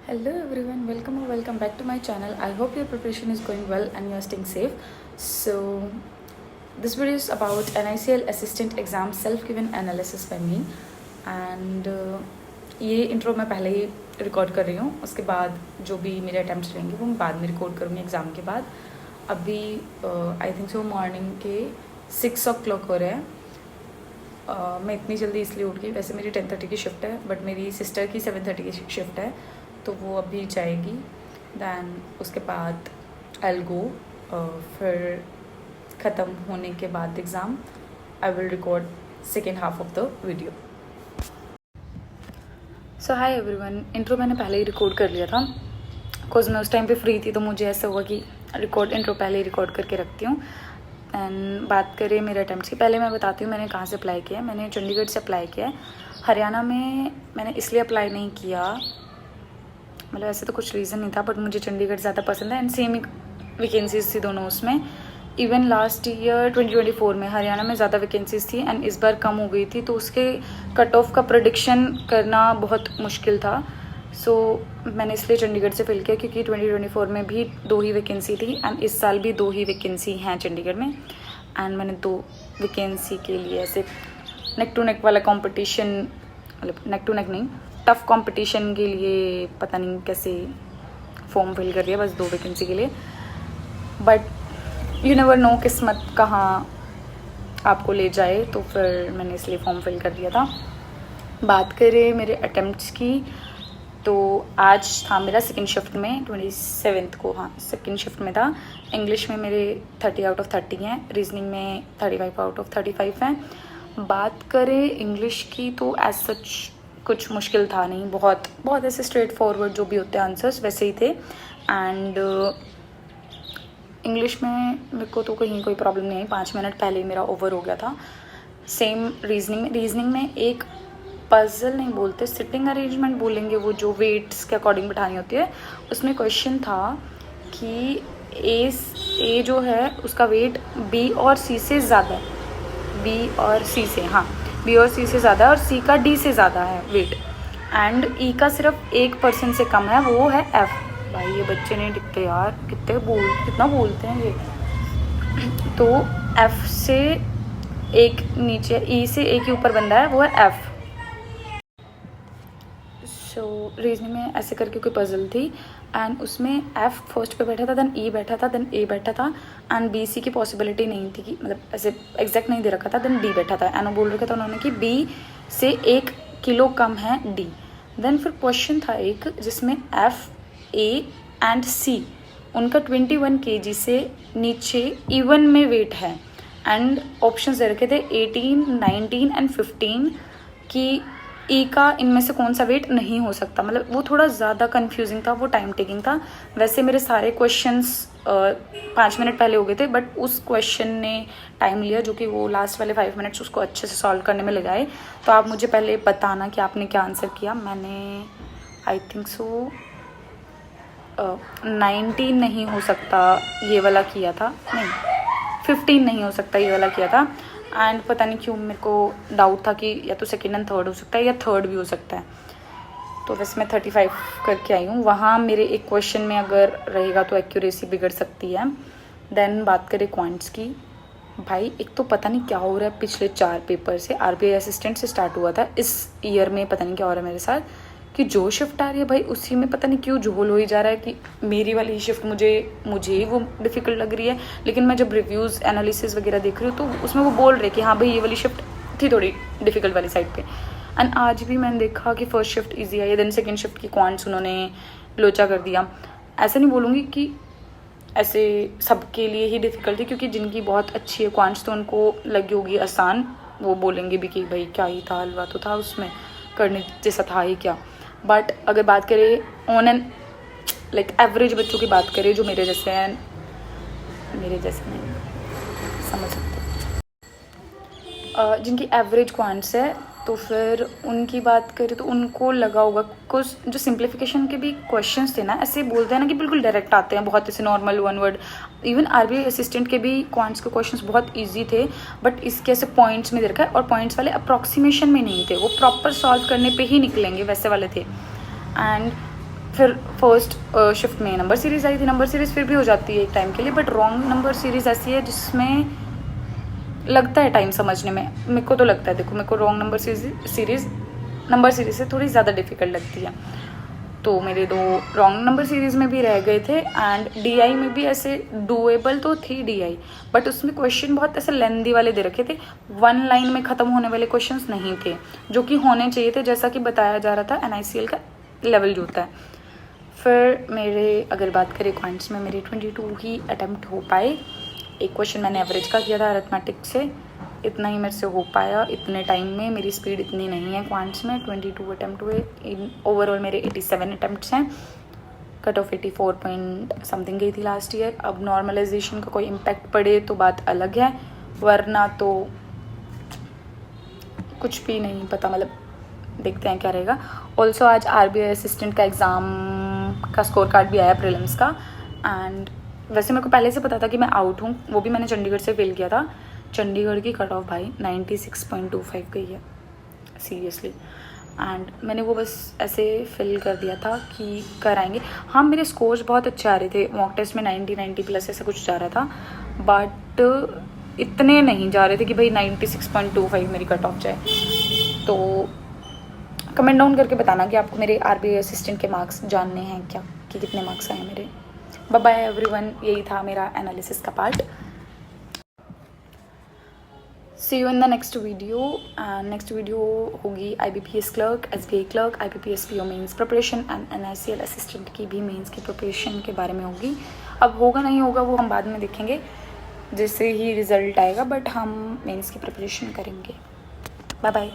Hello everyone, welcome or welcome back to my channel. I hope your preparation is going well and you are staying safe. So this video is about NICL Assistant Exam Self-Given Analysis by me and ये intro मैं पहले ही record कर रही हूँ. उसके बाद जो भी मेरे अटैम्प्ट्स रहेंगे वो मैं बाद में रिकॉर्ड करूँगी एग्ज़ाम के बाद. अभी आई थिंक सो मॉर्निंग के 6 o'clock हो रहे हैं. मैं इतनी जल्दी इसलिए उठ गई. वैसे मेरी 10:30 की शिफ्ट है बट मेरी सिस्टर की 7:30 की शिफ्ट है तो वो अभी जाएगी. दैन उसके बाद आई गो. फिर ख़त्म होने के बाद exam I will record second half of the video. So hi everyone, intro मैंने पहले ही रिकॉर्ड कर लिया था बिकॉज मैं उस टाइम पे फ्री थी तो मुझे ऐसा हुआ कि इंट्रो पहले ही रिकॉर्ड करके रखती हूँ. एंड बात करें मेरे अटैम्प्ट्स की, पहले मैं बताती हूँ मैंने कहाँ से अप्लाई किया है. मैंने चंडीगढ़ से अप्लाई किया है. हरियाणा में मैंने इसलिए अप्लाई नहीं किया, मतलब ऐसे तो कुछ रीज़न नहीं था बट मुझे चंडीगढ़ ज़्यादा पसंद है एंड सेम वैकेंसीज थी दोनों उसमें. इवन लास्ट ईयर 2024 में हरियाणा में ज़्यादा वैकेंसीज थी एंड इस बार कम हो गई थी तो उसके कट ऑफ का प्रेडिक्शन करना बहुत मुश्किल था. सो मैंने इसलिए चंडीगढ़ से फिल किया क्योंकि 2024 में भी 2 ही वैकेंसी थी एंड इस साल भी 2 ही वैकेंसी हैं चंडीगढ़ में. एंड मैंने 2 वैकेंसी के लिए ऐसे नेक टू नेक वाला कंपटीशन, मतलब नेक टू नेक नहीं, टफ कंपटीशन के लिए पता नहीं कैसे फॉर्म फिल कर दिया बस 2 वैकेंसी के लिए. बट यू नेवर नो किस्मत कहाँ आपको ले जाए, तो फिर मैंने इसलिए फॉर्म फिल कर दिया था. बात करें मेरे अटेम्प्ट्स की तो आज था मेरा सेकंड शिफ्ट में 27 को. हाँ, सेकंड शिफ्ट में था. इंग्लिश में मेरे 30 out of 30 हैं, रीजनिंग में 35 out of 35 हैं. बात करें इंग्लिश की तो एज सच कुछ मुश्किल था नहीं, बहुत ऐसे स्ट्रेट फॉरवर्ड जो भी होते हैं आंसर्स वैसे ही थे. एंड इंग्लिश में मेरे को तो कहीं कोई प्रॉब्लम नहीं आई. 5 मिनट पहले ही मेरा ओवर हो गया था. सेम रीजनिंग में एक पजल नहीं बोलते, सिटिंग अरेंजमेंट बोलेंगे, वो जो वेट्स के अकॉर्डिंग बिठानी होती है. उसमें क्वेश्चन था कि ए जो है उसका वेट बी और सी से ज़्यादा है. बी और सी से ज़्यादा है और सी का डी से ज़्यादा है वेट. एंड ई का सिर्फ 1% से कम है, वो है एफ. भाई ये बच्चे नहीं दिखते यार, कितना बोलते हैं ये. तो एफ से एक नीचे, ई से एक ही ऊपर बंदा है, वो है एफ. सो रीजनिंग में ऐसे करके कोई पजल थी एंड उसमें एफ फर्स्ट पे बैठा था, देन ई बैठा था, देन ए बैठा था एंड बी सी की पॉसिबिलिटी नहीं थी कि मतलब ऐसे एग्जैक्ट नहीं दे रखा था. देन डी बैठा था एंड वो बोल रखा था उन्होंने कि बी से 1 किलो कम है डी. देन फिर क्वेश्चन था एक जिसमें एफ, ए एंड सी उनका 21 kg से नीचे इवन में वेट है एंड ऑप्शंस दे रखे थे 18, 19 एंड 15 की ई का इनमें से कौन सा वेट नहीं हो सकता. मतलब वो थोड़ा ज़्यादा कंफ्यूजिंग था, वो टाइम टेकिंग था. वैसे मेरे सारे क्वेश्चंस 5 मिनट पहले हो गए थे बट उस क्वेश्चन ने टाइम लिया जो कि वो लास्ट वाले 5 मिनट्स उसको अच्छे से सॉल्व करने में लगाए. तो आप मुझे पहले बताना कि आपने क्या आंसर किया. मैंने आई थिंक सो 19 नहीं हो सकता ये वाला किया था, नहीं 15 नहीं हो सकता ये वाला किया था. एंड पता नहीं क्यों मेरे को डाउट था कि या तो सेकेंड एंड थर्ड हो सकता है या थर्ड भी हो सकता है. तो वैसे मैं 35 करके आई हूँ. वहाँ मेरे एक क्वेश्चन में अगर रहेगा तो एक्यूरेसी बिगड़ सकती है. देन बात करें क्वांट्स की, भाई एक तो पता नहीं क्या हो रहा है पिछले 4 पेपर से. RBI असिस्टेंट से स्टार्ट हुआ था, इस ईयर में पता नहीं क्या हो रहा है मेरे साथ कि जो शिफ्ट आ रही है भाई उसी में पता नहीं क्यों झोल हो ही जा रहा है कि मेरी वाली शिफ्ट मुझे ही वो डिफ़िकल्ट लग रही है. लेकिन मैं जब रिव्यूज़ एनालिसिस वगैरह देख रही हूँ तो उसमें वो बोल रहे कि हाँ भाई ये वाली शिफ्ट थी थोड़ी डिफ़िकल्ट वाली साइड पे. एंड आज भी मैंने देखा कि फर्स्ट शिफ्ट ईजी आई है, देन सेकेंड शिफ्ट की क्वांट्स उन्होंने लोचा कर दिया. ऐसा नहीं बोलूँगी कि ऐसे सबके लिए ही डिफ़िकल्ट थी, क्योंकि जिनकी बहुत अच्छी है क्वांट्स तो उनको लगी होगी आसान, वो बोलेंगे भी कि भाई क्या ही था, हलवा तो था उसमें, करने जैसा था ही क्या. बट अगर बात करें ऑन एन लाइक एवरेज बच्चों की बात करें जो मेरे जैसे हैं, मेरे जैसे नहीं समझ सकते, जिनकी एवरेज क्वांट्स है तो फिर उनकी बात करें तो उनको लगा होगा. कुछ जो सिंप्लीफिकेशन के भी क्वेश्चंस थे ना, ऐसे बोलते हैं ना कि बिल्कुल डायरेक्ट आते हैं, बहुत ऐसे normal 1 word. Even RBI assistant के भी क्वांट्स के क्वेश्चंस बहुत इजी थे बट इसके ऐसे पॉइंट्स में दे रखा है और पॉइंट्स वाले अप्रॉक्सीमेशन में नहीं थे, वो प्रॉपर सॉल्व करने पे ही निकलेंगे वैसे वाले थे. एंड फिर फर्स्ट शिफ्ट में नंबर सीरीज़ आई थी। नंबर सीरीज़ फिर भी हो जाती है एक टाइम के लिए, बट रॉन्ग नंबर सीरीज़ ऐसी है जिसमें लगता है टाइम समझने में। मेरे को तो लगता है, देखो मेरे को रॉन्ग नंबर सीरीज़ से थोड़ी ज़्यादा डिफ़िकल्ट लगती है। तो मेरे 2 रॉन्ग नंबर सीरीज़ में भी रह गए थे, एंड DI में भी ऐसे डूएबल तो थी DI, बट उसमें क्वेश्चन बहुत ऐसे लेंदी वाले दे रखे थे, 1 लाइन में ख़त्म होने वाले क्वेश्चंस नहीं थे जो कि होने चाहिए थे, जैसा कि बताया जा रहा था NICL का लेवल जो होता है। फिर मेरे अगर बात करें क्वांट्स में, मेरे 22 ही अटैम्प्ट हो पाए। एक क्वेश्चन मैंने एवरेज का किया था अरिथमेटिक से, इतना ही मेरे से हो पाया इतने टाइम में। मेरी स्पीड इतनी नहीं है क्वांट्स में। 22 अटैम्प्ट हुए। ओवरऑल मेरे 87 अटैम्प्ट्स हैं। कट ऑफ 84 पॉइंट समथिंग गई थी लास्ट ईयर। अब नॉर्मलाइजेशन का कोई इम्पैक्ट पड़े तो बात अलग है, वरना तो कुछ भी नहीं पता, मतलब देखते हैं क्या रहेगा। ऑल्सो आज RBI असिस्टेंट का एग्ज़ाम का स्कोर कार्ड भी आया प्रीलिम्स का, एंड वैसे मेरे को पहले से पता था कि मैं आउट हूँ, वो भी मैंने चंडीगढ़ से फिल किया था। चंडीगढ़ की कट ऑफ भाई 96.25 गई है सीरियसली, एंड मैंने वो बस ऐसे फिल कर दिया था कि कराएंगे। हाँ, मेरे स्कोर्स बहुत अच्छे आ रहे थे, मॉक टेस्ट में 90 प्लस ऐसा कुछ जा रहा था, बट इतने नहीं जा रहे थे कि भाई 96.25 मेरी कट ऑफ जाए। तो कमेंट डाउन करके बताना कि आपको मेरे RBI असिस्टेंट के मार्क्स जानने हैं क्या, कि कितने मार्क्स आए मेरे। बाय बाय एवरीवन, यही था मेरा एनालिसिस का part. See you in the next video. Next video होगी IBPS clerk, SBI clerk, IBPS PO mains preparation and NICL assistant की भी मेंस की प्रिपरेशन के बारे में होगी। अब होगा नहीं होगा वो हम बाद में देखेंगे जैसे ही रिज़ल्ट आएगा, बट हम मेंस की प्रिपरेशन करेंगे। Bye bye.